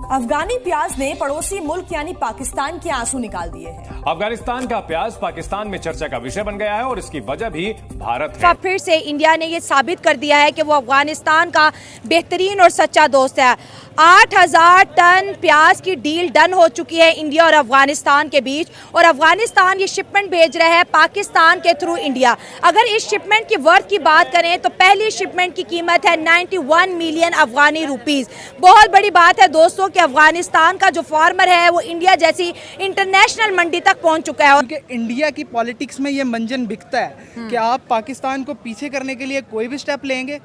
अफगानी प्याज ने पड़ोसी मुल्क यानी पाकिस्तान के आंसू निकाल दिए हैं। अफगानिस्तान का प्याज पाकिस्तान में चर्चा का विषय बन गया है और इसकी वजह भी भारत है। फिर से इंडिया ने ये साबित कर दिया है कि वो अफगानिस्तान का बेहतरीन और सच्चा दोस्त है। 8000 टन प्याज की डील डन हो चुकी है इंडिया और अफगानिस्तान के बीच, और अफगानिस्तान ये शिपमेंट भेज रहा है पाकिस्तान के थ्रू इंडिया। अगर इस शिपमेंट की वर्थ की बात करें तो पहली शिपमेंट की कीमत है 91 मिलियन अफगानी रुपीस। बहुत बड़ी बात है दोस्तों कि अफगानिस्तान का जो फार्मर है वो इंडिया जैसी इंटरनेशनल मंडी तक पहुंच चुका है। क्योंकि इंडिया की पॉलिटिक्स में ये मंजन बिकता है कि आप पाकिस्तान को पीछे करने के लिए कोई भी स्टेप लेंगे,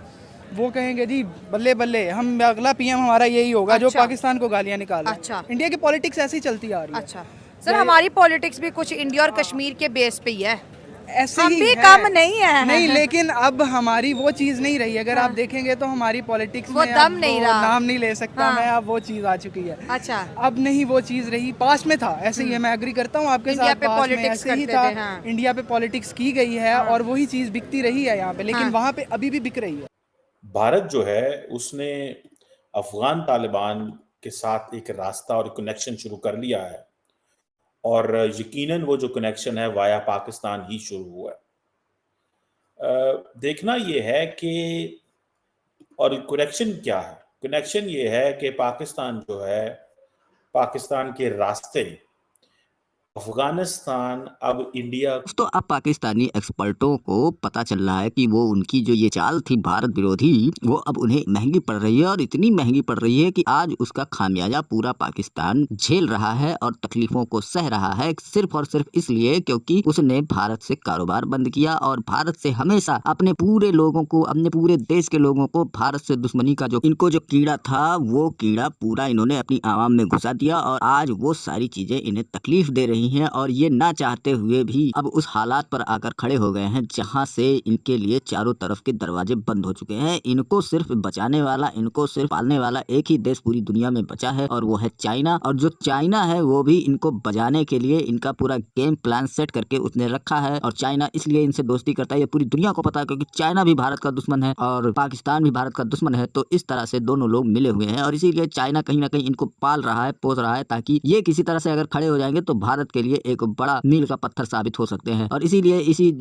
वो कहेंगे जी बल्ले बल्ले, हम अगला पीएम हमारा यही होगा। जो पाकिस्तान को गालियां निकाले। इंडिया की पॉलिटिक्स ऐसी चलती आ रही है। सर, हमारी पॉलिटिक्स भी कुछ इंडिया और कश्मीर के बेस पे ही है, ऐसे हम ही भी है। कम नहीं है। नहीं, लेकिन अब हमारी वो चीज नहीं रही। अगर आप देखेंगे तो हमारी पॉलिटिक्स वो में दम नहीं रहा। नाम नहीं ले सकता मैं, अब वो चीज आ चुकी है। अब नहीं वो चीज रही। पास में था ऐसे ही है, मैं एग्री करता हूँ आपके साथ। पास में ऐसे ही था, इंडिया पे पॉलिटिक्स की गई है और वही चीज बिकती रही है यहाँ पे, लेकिन वहाँ पे अभी भी बिक रही है। भारत जो है उसने अफगान तालिबान के साथ एक रास्ता और कनेक्शन शुरू कर लिया है, और यकीनन वो जो कनेक्शन है वाया पाकिस्तान ही शुरू हुआ है। देखना ये है कि, और कनेक्शन क्या है? कनेक्शन ये है कि पाकिस्तान जो है, पाकिस्तान के रास्ते अफगानिस्तान अब इंडिया। तो अब पाकिस्तानी एक्सपर्टों को पता चल रहा है कि वो उनकी जो ये चाल थी भारत विरोधी, वो अब उन्हें महंगी पड़ रही है, और इतनी महंगी पड़ रही है कि आज उसका खामियाजा पूरा पाकिस्तान झेल रहा है और तकलीफों को सह रहा है, सिर्फ और सिर्फ इसलिए क्योंकि उसने भारत से कारोबार बंद किया और भारत से हमेशा अपने पूरे लोगों को, अपने पूरे देश के लोगों को भारत से दुश्मनी का जो इनको जो कीड़ा था, वो कीड़ा पूरा इन्होंने अपनी आवाम में घुसा दिया, और आज वो सारी चीजें इन्हें तकलीफ दे रही हैं, और ये ना चाहते हुए भी अब उस हालात पर आकर खड़े हो गए हैं जहां से इनके लिए चारों तरफ के दरवाजे बंद हो चुके हैं। इनको सिर्फ बचाने वाला, इनको सिर्फ पालने वाला एक ही देश पूरी दुनिया में बचा है, और वो है चाइना। और जो चाइना है वो भी इनको बजाने के लिए इनका पूरा गेम प्लान सेट करके उसने रखा है, और चाइना इसलिए इनसे दोस्ती करता है, ये पूरी दुनिया को पता है, क्योंकि चाइना भी भारत का दुश्मन है और पाकिस्तान भी भारत का दुश्मन है। तो इस तरह से दोनों लोग मिले हुए हैं, और इसीलिए चाइना कहीं ना कहीं इनको पाल रहा है, पोस रहा है, ताकि ये किसी तरह से अगर खड़े हो जाएंगे तो भारत के लिए एक बड़ा मील का पत्थर साबित हो सकते हैं। और इसीलिए इसी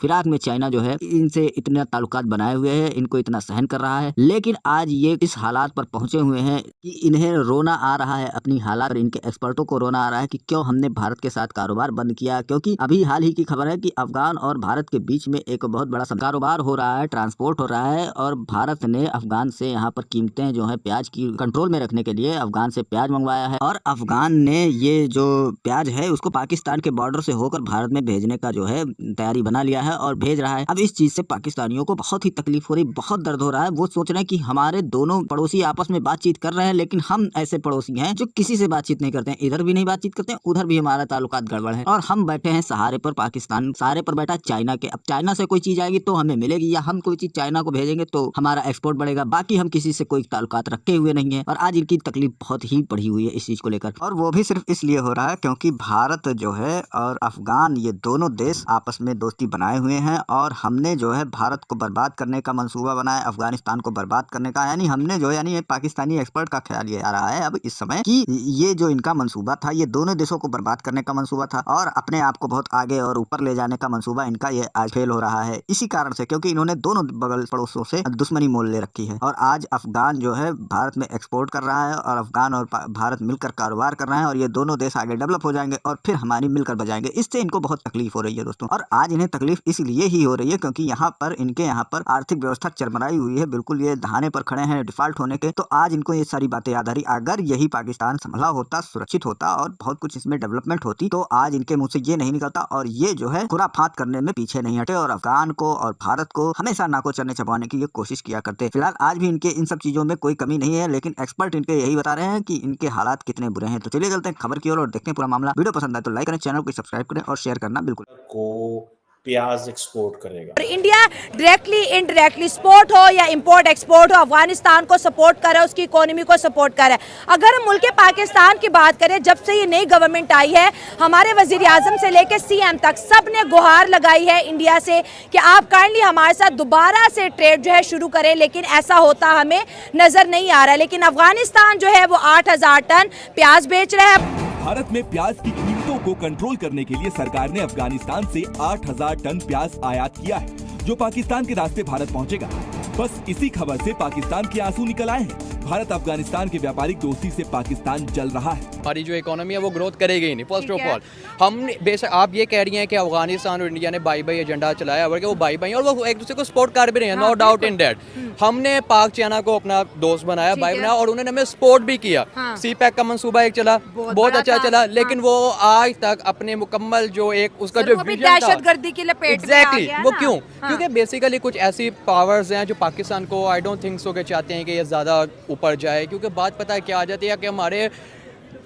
फिराक में चाइना जो है इनसे इतना ताल्लुकात बनाए हुए है, इनको इतना सहन कर रहा है। लेकिन आज ये इस हालात पर पहुंचे हुए हैं कि इन्हें रोना आ रहा है अपनी हालात पर, इनके एक्सपर्टों को रोना आ रहा है कि क्यों हमने भारत के साथ कारोबार बंद किया। क्योंकि अभी हाल ही की खबर है कि अफगान और भारत के बीच में एक बहुत बड़ा कारोबार हो रहा है, ट्रांसपोर्ट हो रहा है, और भारत ने अफगान से यहाँ पर कीमतें जो है प्याज की कंट्रोल में रखने के लिए अफगान से प्याज मंगवाया है, और अफगान ने ये जो प्याज है उसको पाकिस्तान के बॉर्डर से होकर भारत में भेजने का जो है तैयारी बना लिया है और भेज रहा है। अब इस चीज से पाकिस्तानियों को बहुत ही तकलीफ हो रही, बहुत दर्द हो रहा है। वो सोच रहे हैं कि हमारे दोनों पड़ोसी आपस में बातचीत कर रहे हैं, लेकिन हम ऐसे पड़ोसी हैं जो किसी से बातचीत नहीं करते हैं, इधर भी नहीं बातचीत करते हैं, उधर भी हमारा ताल्लुकात गड़बड़ है, और हम बैठे हैं सहारे पर। पाकिस्तान सहारे पर बैठा चाइना के। अब चाइना से कोई चीज आएगी तो हमें मिलेगी, या हम कोई चीज चाइना को भेजेंगे तो हमारा एक्सपोर्ट बढ़ेगा। बाकी हम किसी से कोई ताल्लुकात रखे हुए नहीं है, और आज इनकी तकलीफ बहुत ही बढ़ी हुई है इस चीज को लेकर। और वो भी सिर्फ इसलिए हो रहा है क्योंकि भारत जो है और अफगान, ये दोनों देश आपस में दोस्ती बनाए हुए हैं, और हमने जो है भारत को बर्बाद करने का मंसूबा बनाया, अफगानिस्तान को बर्बाद करने का। यानी हमने जो यानी पाकिस्तानी एक्सपर्ट का ख्याल ये आ रहा है अब इस समय कि ये जो इनका मंसूबा था, ये दोनों देशों को बर्बाद करने का मंसूबा था, और अपने आप को बहुत आगे और ऊपर ले जाने का मंसूबा इनका ये आज फेल हो रहा है। इसी कारण से, क्योंकि इन्होंने दोनों बगल पड़ोसों से दुश्मनी मोल ले रखी है, और आज अफगान जो है भारत में एक्सपोर्ट कर रहा है, और अफगान और भारत मिलकर कारोबार कर रहे हैं, और ये दोनों देश आगे डेवलप हो जाएंगे और फिर हमारी मिलकर बजाएंगे। इससे इनको बहुत तकलीफ हो रही है दोस्तों, और आज इन्हें तकलीफ इसलिए ही हो रही है क्योंकि इनके यहाँ पर आर्थिक व्यवस्था चरमराई हुई है, बिल्कुल ये धाने पर खड़े हैं डिफॉल्ट होने के। तो आज इनको ये सारी बातें याद आ रही। अगर यही पाकिस्तान संभला होता, सुरक्षित होता और बहुत कुछ इसमें डेवलपमेंट होती, तो आज इनके मुंह से ये नहीं निकलता, और ये जो है खुराफात करने में पीछे नहीं हटे, और अफगान को और भारत को हमेशा नाको चरने चबाने की ये कोशिश किया करते। फिलहाल आज भी इनके इन सब चीजों में कोई कमी नहीं है, लेकिन एक्सपर्ट इनके यही बता रहे हैं कि इनके हालात कितने बुरे हैं। तो चलिए चलते हैं खबर की ओर और देखते हैं पूरा मामला। वीडियो पसंद आए तो लाइक करें, चैनल को सब्सक्राइब करें और शेयर करना बिल्कुल को प्याज एक्सपोर्ट करेगा। और इंडिया डायरेक्टली इनडायरेक्टली सपोर्ट हो या इंपोर्ट एक्सपोर्ट हो, अफगानिस्तान को सपोर्ट कर रहा है, उसकी इकोनॉमी को सपोर्ट कर रहा है। अगर हम मुल्क पाकिस्तान की बात करें, जब से ये नई गवर्नमेंट आई है, हमारे वजीर आजम से लेकर CM तक सब ने गुहार लगाई है इंडिया से कि आप काइंडली हमारे साथ दोबारा से ट्रेड जो है शुरू करें, लेकिन ऐसा होता हमें नजर नहीं आ रहा है। लेकिन अफगानिस्तान जो है वो 8,000 टन प्याज बेच रहा है। भारत में प्याज की कीमतों को कंट्रोल करने के लिए सरकार ने अफगानिस्तान से 8,000 टन प्याज आयात किया है, जो पाकिस्तान के रास्ते भारत पहुंचेगा। बस इसी खबर से पाकिस्तान के आंसू निकल आए हैं। भारत अफगानिस्तान के व्यापारिक दोस्ती से पाकिस्तान जल रहा है। हमारी जो इकोनॉमी है वो ग्रोथ करेगी ही नहीं। फर्स्ट ऑफ ऑल हमने बेशक आप ये कह रही हैं कि अफगानिस्तान और इंडिया ने बाई बाई एजेंडा चलाया, बल्कि वो बाई बाई और वो एक दूसरे को सपोर्ट कर भी रहे हैं, नो डाउट इन दैट। हमने पाक चाइना को अपना दोस्त बनाया, भाई बनाया, और उन्होंने हमें सपोर्ट भी किया। CPEC का मंसूबा एक चला, बहुत अच्छा चला, लेकिन वो आज तक अपने मुकम्मल जो एक उसका जो विजन था, दहशतगर्दी की लपेट में आ एग्जैक्टली गया वो ना। क्यों? क्योंकि बेसिकली कुछ ऐसी पावर्स हैं जो पाकिस्तान को आई डोंट थिंक सो के चाहते हैं कि ये ज़्यादा ऊपर जाए, क्योंकि बात पता है क्या आ जाती है कि हमारे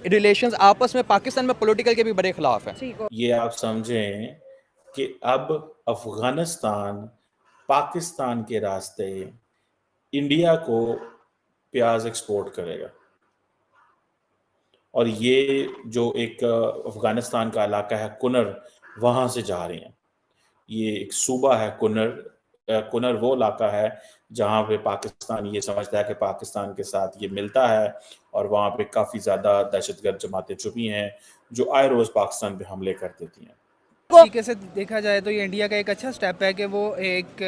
रिलेशंस आपस में पाकिस्तान में पॉलिटिकल के भी बड़े खिलाफ है। ये आप समझें कि अब अफगानिस्तान पाकिस्तान के रास्ते इंडिया को प्याज एक्सपोर्ट करेगा, और ये जो एक अफगानिस्तान का इलाका है कुनर, वहां से जा रहे हैं। ये एक सूबा है कुनर वो इलाका है जहाँ पे पाकिस्तान ये समझता है कि पाकिस्तान के साथ ये मिलता है, और वहाँ पे काफ़ी ज़्यादा दहशतगर्द जमातें छुपी हैं जो आए रोज़ पाकिस्तान पे हमले कर देती हैं। तरीके से देखा जाए तो ये इंडिया का एक अच्छा स्टेप है कि वो एक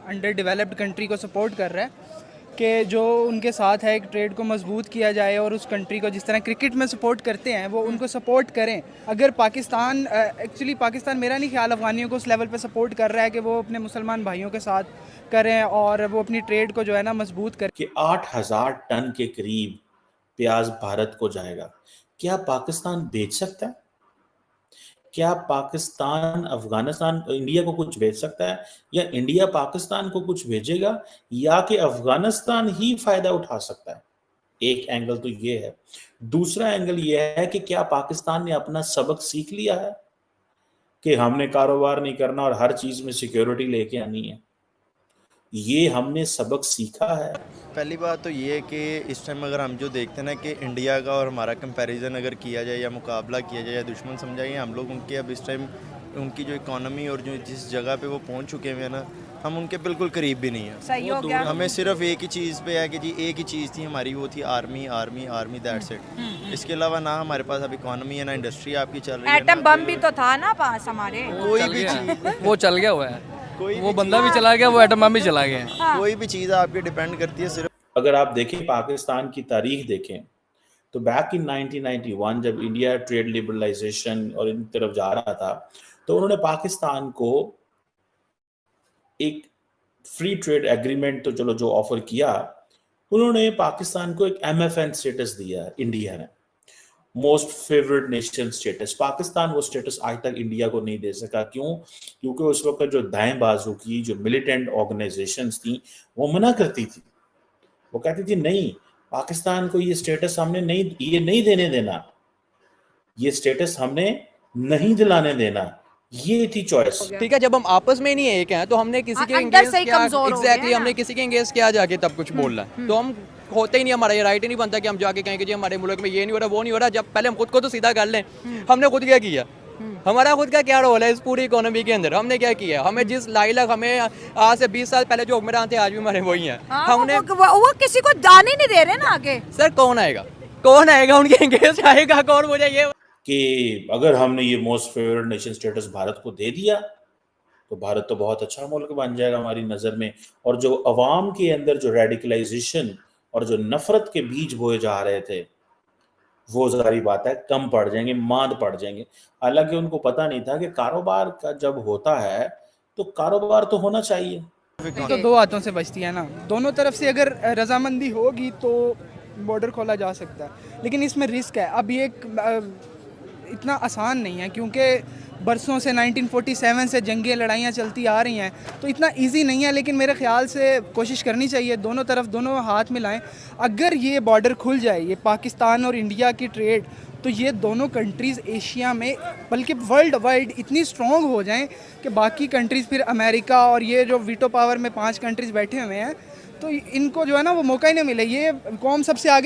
अंडर डेवलप्ड कंट्री को सपोर्ट कर रहा है कि जो उनके साथ है एक ट्रेड को मजबूत किया जाए, और उस कंट्री को जिस तरह क्रिकेट में सपोर्ट करते हैं वो उनको सपोर्ट करें। अगर पाकिस्तान एक्चुअली पाकिस्तान मेरा नहीं ख्याल अफगानियों को उस लेवल पे सपोर्ट कर रहा है कि वो अपने मुसलमान भाइयों के साथ करें और वो अपनी ट्रेड को जो है ना मजबूत करें। कि 8,000 टन के करीब प्याज भारत को जाएगा। क्या पाकिस्तान बेच सकता है? क्या पाकिस्तान अफगानिस्तान इंडिया को कुछ भेज सकता है, या इंडिया पाकिस्तान को कुछ भेजेगा, या कि अफगानिस्तान ही फायदा उठा सकता है? एक एंगल तो ये है। दूसरा एंगल ये है कि क्या पाकिस्तान ने अपना सबक सीख लिया है कि हमने कारोबार नहीं करना और हर चीज में सिक्योरिटी लेके आनी है? ये हमने सबक सीखा है। पहली बात तो ये है कि इस टाइम अगर हम जो देखते हैं ना कि इंडिया का और हमारा कंपैरिजन अगर किया जाए या मुकाबला किया जाए या दुश्मन समझा जाए, हम लोग उनके अब इस टाइम उनकी जो इकोनॉमी और जो जिस जगह पे वो पहुंच चुके हैं ना, हम उनके बिल्कुल करीब भी नहीं है। सही हो गया। हमें सिर्फ एक ही चीज़ पे है कि जी एक ही चीज़ थी हमारी, वो थी army army army, that's it. इसके अलावा ना हमारे पास अब इकोनॉमी है ना इंडस्ट्री आपकी चल रही है। एटम बम भी तो था ना पास हमारे, कोई भी चीज़ वो चल गया हुआ है, कोई वो बंदा भी चला गया, वो एटम बम भी चला गया। कोई भी चीज़ आपकी डिपेंड करती है सिर्फ। अगर आप देखें पाकिस्तान की तारीख देखें तो बैक इन 1991 जब इंडिया ट्रेड लिबरलाइजेशन और इन तरफ जा रहा था, तो उन्होंने पाकिस्तान को एक फ्री ट्रेड एग्रीमेंट तो चलो जो ऑफर किया, उन्होंने पाकिस्तान को एक MFN स्टेटस दिया है इंडिया ने, most favourite nation status. Pakistan वो स्टेटस आज तक इंडिया को नहीं दे सका। क्यों? क्योंकि उस वक्त जो दाएं बाजू की जो मिलिटेंट ऑर्गेनाइजेशंस थी वो मना करती थी, वो कहती थी नहीं, पाकिस्तान को ये स्टेटस हमने नहीं देने देना, ये स्टेटस हमने नहीं दिलाने देना, ये थी चॉइस। ठीक है, जब हम आपस में नहीं एक हैं तो हमने किसी के अंदर से ही कमजोर हो गए एग्जैक्टली हैं हमने किसी के एंगेज किया जाके तब कुछ बोलना है, तो हम होते ही नहीं, हमारा ये राइट ही नहीं बनता कि हम जाके कहें कि जी हमारे मुल्क में ये नहीं हो रहा वो नहीं हो रहा। जब पहले हम खुद को तो सीधा कर लें, हमने खुद क्या किया, हमारा खुद का क्या रोल है इस पूरी इकोनॉमी के अंदर, हमने क्या किया? हमें जिस लाइलक हमें आज से 20 साल पहले जो हुक्मरान थे आज भी हमारे वही हैं। हमने वो किसी को जाने नहीं दे रहे ना आगे। सर कौन आएगा उनके एंगेज आएगा कौन? मुझे ये कि अगर हमने ये most favourite nation status Bharat को दे दिया तो भारत तो बहुत अच्छा मुल्क बन जाएगा हमारी नज़र में, और जो अवाम के अंदर जो रेडिकलाइजेशन और जो नफरत के बीज बोए जा रहे थे वो जारी बात है कम पड़ जाएंगे, मांद पड़ जाएंगे। हालांकि उनको पता नहीं था कि कारोबार का जब होता है तो कारोबार तो होना चाहिए। तो दो हाथों से बचती है ना, दोनों तरफ से अगर रजामंदी होगी तो बॉर्डर खोला जा सकता है, लेकिन इसमें रिस्क है। अब ये इतना आसान नहीं है, क्योंकि बरसों से 1947 से जंगें लड़ाइयाँ चलती आ रही हैं, तो इतना इजी नहीं है। लेकिन मेरे ख्याल से कोशिश करनी चाहिए, दोनों तरफ दोनों हाथ मिलाएं। अगर ये बॉर्डर खुल जाए, ये पाकिस्तान और इंडिया की ट्रेड, तो ये दोनों कंट्रीज़ एशिया में बल्कि वर्ल्ड वाइड इतनी स्ट्रॉन्ग हो जाएं कि बाकी कंट्रीज़, फिर अमेरिका और ये जो वीटो पावर में 5 कंट्रीज़ बैठे हुए हैं, तो इनको जो है ना वो मौका ही नहीं मिले। ये कौम सबसे आगे